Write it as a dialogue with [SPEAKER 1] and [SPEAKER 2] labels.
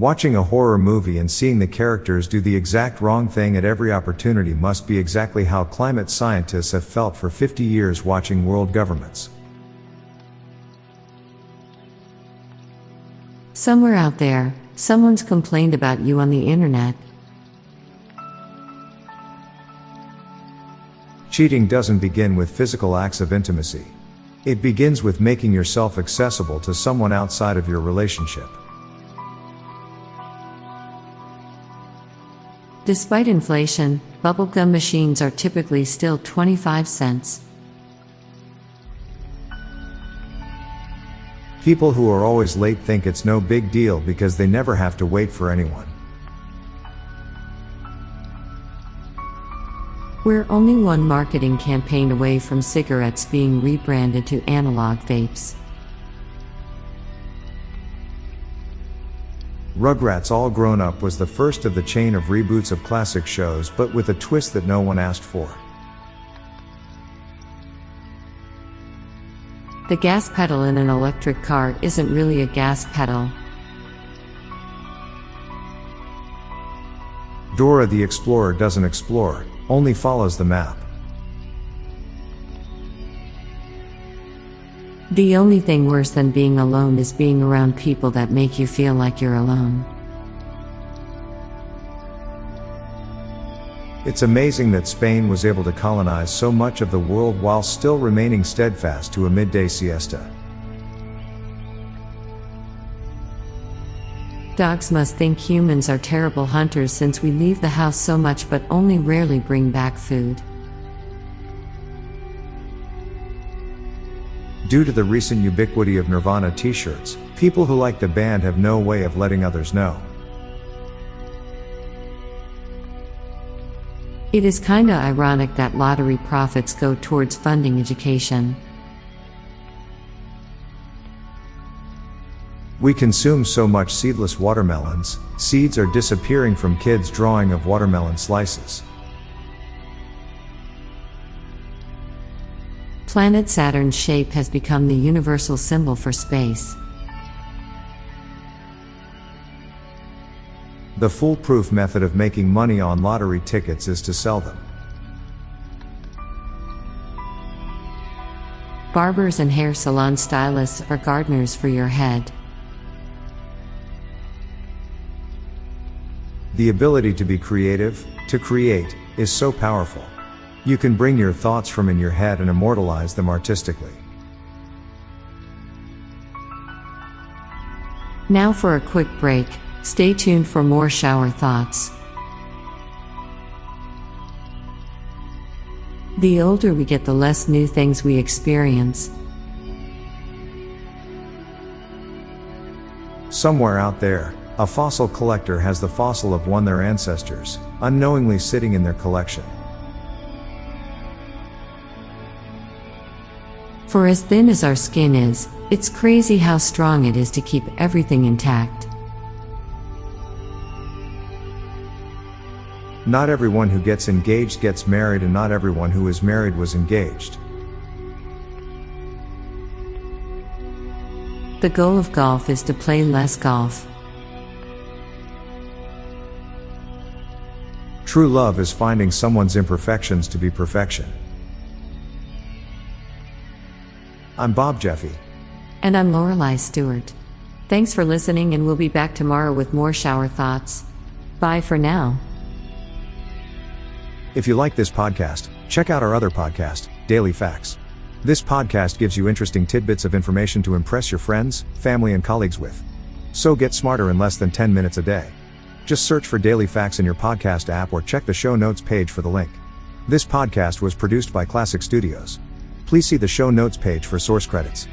[SPEAKER 1] Watching a horror movie and seeing the characters do the exact wrong thing at every opportunity must be exactly how climate scientists have felt for 50 years watching world governments.
[SPEAKER 2] Somewhere out there, someone's complained about you on the internet.
[SPEAKER 1] Cheating doesn't begin with physical acts of intimacy. It begins with making yourself accessible to someone outside of your relationship.
[SPEAKER 2] Despite inflation, bubblegum machines are typically still 25 cents.
[SPEAKER 1] People who are always late think it's no big deal because they never have to wait for anyone.
[SPEAKER 2] We're only one marketing campaign away from cigarettes being rebranded to analog vapes.
[SPEAKER 1] Rugrats All Grown Up was the first of the chain of reboots of classic shows, but with a twist that no one asked for.
[SPEAKER 2] The gas pedal in an electric car isn't really a gas pedal.
[SPEAKER 1] Dora the Explorer doesn't explore, only follows the map.
[SPEAKER 2] The only thing worse than being alone is being around people that make you feel like you're alone.
[SPEAKER 1] It's amazing that Spain was able to colonize so much of the world while still remaining steadfast to a midday siesta.
[SPEAKER 2] Dogs must think humans are terrible hunters since we leave the house so much but only rarely bring back food.
[SPEAKER 1] Due to the recent ubiquity of Nirvana t-shirts, people who like the band have no way of letting others know.
[SPEAKER 2] It is kinda ironic that lottery profits go towards funding education.
[SPEAKER 1] We consume so much seedless watermelons, seeds are disappearing from kids' drawing of watermelon slices.
[SPEAKER 2] Planet Saturn's shape has become the universal symbol for space.
[SPEAKER 1] The foolproof method of making money on lottery tickets is to sell them.
[SPEAKER 2] Barbers and hair salon stylists are gardeners for your head.
[SPEAKER 1] The ability to be creative, to create, is so powerful. You can bring your thoughts from in your head and immortalize them artistically.
[SPEAKER 2] Now for a quick break, stay tuned for more shower thoughts. The older we get, the less new things we experience.
[SPEAKER 1] Somewhere out there, a fossil collector has the fossil of one of their ancestors, unknowingly sitting in their collection.
[SPEAKER 2] For as thin as our skin is, it's crazy how strong it is to keep everything intact.
[SPEAKER 1] Not everyone who gets engaged gets married, and not everyone who is married was engaged.
[SPEAKER 2] The goal of golf is to play less golf.
[SPEAKER 1] True love is finding someone's imperfections to be perfection. I'm Bob Jeffy.
[SPEAKER 2] And I'm Lorelei Stewart. Thanks for listening, and we'll be back tomorrow with more shower thoughts. Bye for now.
[SPEAKER 1] If you like this podcast, check out our other podcast, Daily Facts. This podcast gives you interesting tidbits of information to impress your friends, family, and colleagues with. So get smarter in less than 10 minutes a day. Just search for Daily Facts in your podcast app or check the show notes page for the link. This podcast was produced by Klassic Studios. Please see the show notes page for source credits.